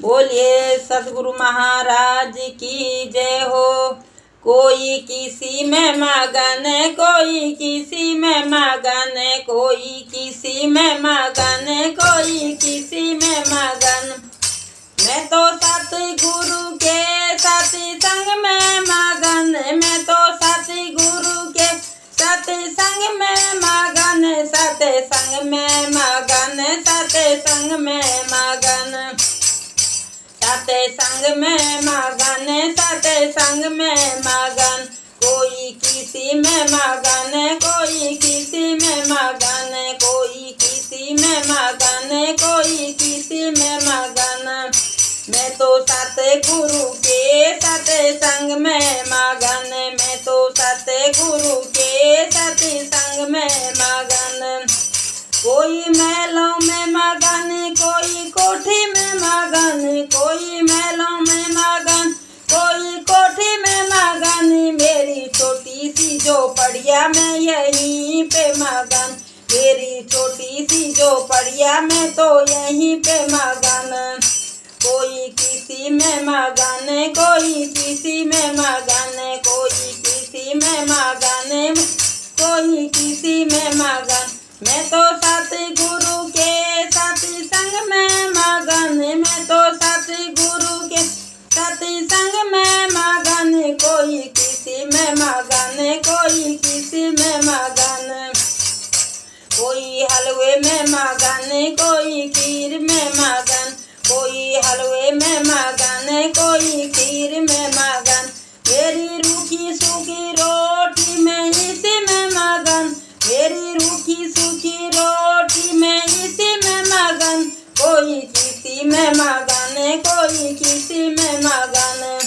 बोलिए सद्गुरु महाराज की जय हो। कोई किसी में मगन, कोई किसी में मगन, कोई किसी में मगन, कोई किसी में मगन। मैं तो सतगुरु के सत्संग में मगन, मैं तो सतगुरु के सत्संग में मगन, सत्संग में मगन, सत्संग में मगन, सत्संग में मगन, सत्संग में मगन। कोई किसी में मगन, कोई किसी में मगन, कोई किसी में मगन, कोई किसी में मगन। मैं तो सतगुरु के सत्संग में मगन, मैं तो सतगुरु के सत्संग में मगन। कोई महलों में मगन, कोई कोठी में मगन, कोई महलों में मगन, कोई कोठी में मगन। मेरी छोटी सी झोपड़िया में यहीं पे मगन, मेरी छोटी सी झोपड़िया में तो यहीं पे मगन। कोई किसी में मगन, कोई किसी में मगन, कोई किसी में मगन, कोई किसी में मगन। मैं तो सतगुरु के सत्संग में मगन, मैं तो सतगुरु के सत्संग में मगन। कोई किसी में मगन, कोई किसी में मगन, कोई हलवे में मगन, कोई खीर में मगन, कोई हलवे में मगन, कोई खीर में मगन। मेरी रूखी सूखी रोटी में इसी में मगन, मेरी रूखी सूखी रोटी में इसी में मगन। कोई किसी में मगन, कोई किसी में मगन,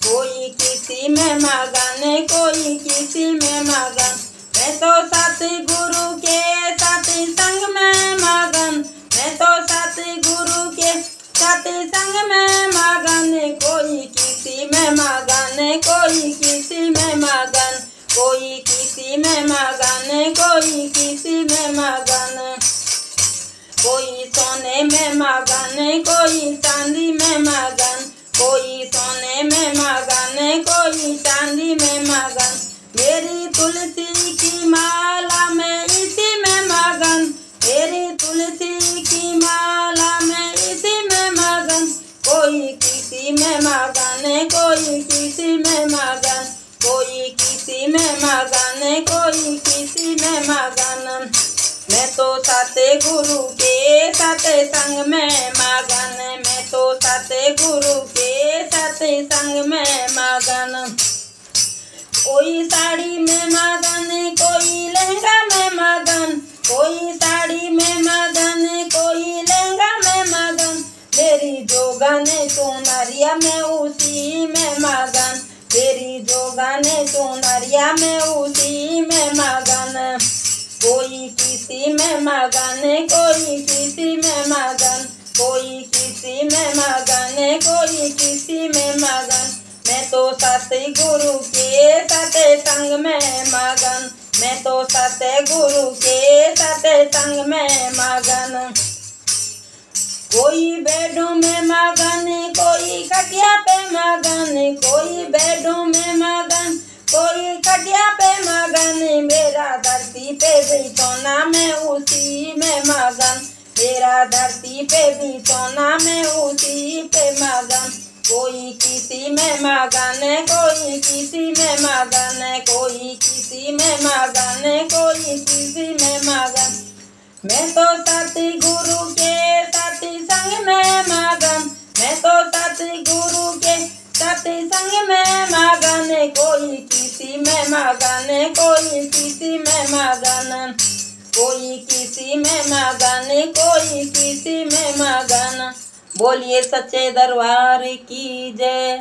कोई किसी में मगन, कोई किसी में मगन। मैं तो सतगुरु के सत्संग में मगन, मैं तो सतगुरु के सत्संग में मगन। कोई किसी में मगन, कोई किसी में मगन, कोई किसी में मगन, कोई किसी में मगन। कोई सोने में मगन, कोई चांदी में मगन, कोई सोने में मगन, कोई चांदी में मगन। मेरी तुलसी की माला में इसी में मगन, मेरी तुलसी की माला में इसी में मगन। कोई किसी में मगन, कोई किसी में मगन, कोई किसी में मगन, कोई किसी में मगन। मैं तो सतगुरु के सत्संग में मगन, मैं तो सतगुरु के सत्संग में मगन। कोई साड़ी में मगन, कोई लहंगा में मगन, कोई साड़ी में मगन, कोई लहंगा में मगन। मेरी जोगन सुनरिया में उसी में मगन, तेरी जोगन सुनरिया में उसी में मगन। कोई किसी में मगन, कोई किसी में मगन, कोई किसी में मगन, कोई किसी में मगन। मैं तो सतगुरु के सत्संग में मगन, मैं तो सतगुरु के सत्संग में मगन। कोई बेडरूम में मगन, कोई खटिया पे मगन, कोई बेडरूम में मगन, कोई खटिया पे मगन। मेरा धरती पे बिछौना में उसी में मगन, मेरा धरती पे बिछौना में उसी पे मगन। कोई किसी में मगन, कोई किसी में मगन, कोई किसी में मगन, कोई किसी में मगन। मैं तो सतगुरु के सत्संग में मगन, मैं तो सतगुरु के सत्संग में मगन। कोई किसी में मगन, कोई किसी में मगन, कोई किसी में मगन, कोई किसी में मगन। बोलिए सच्चे दरबार की जय।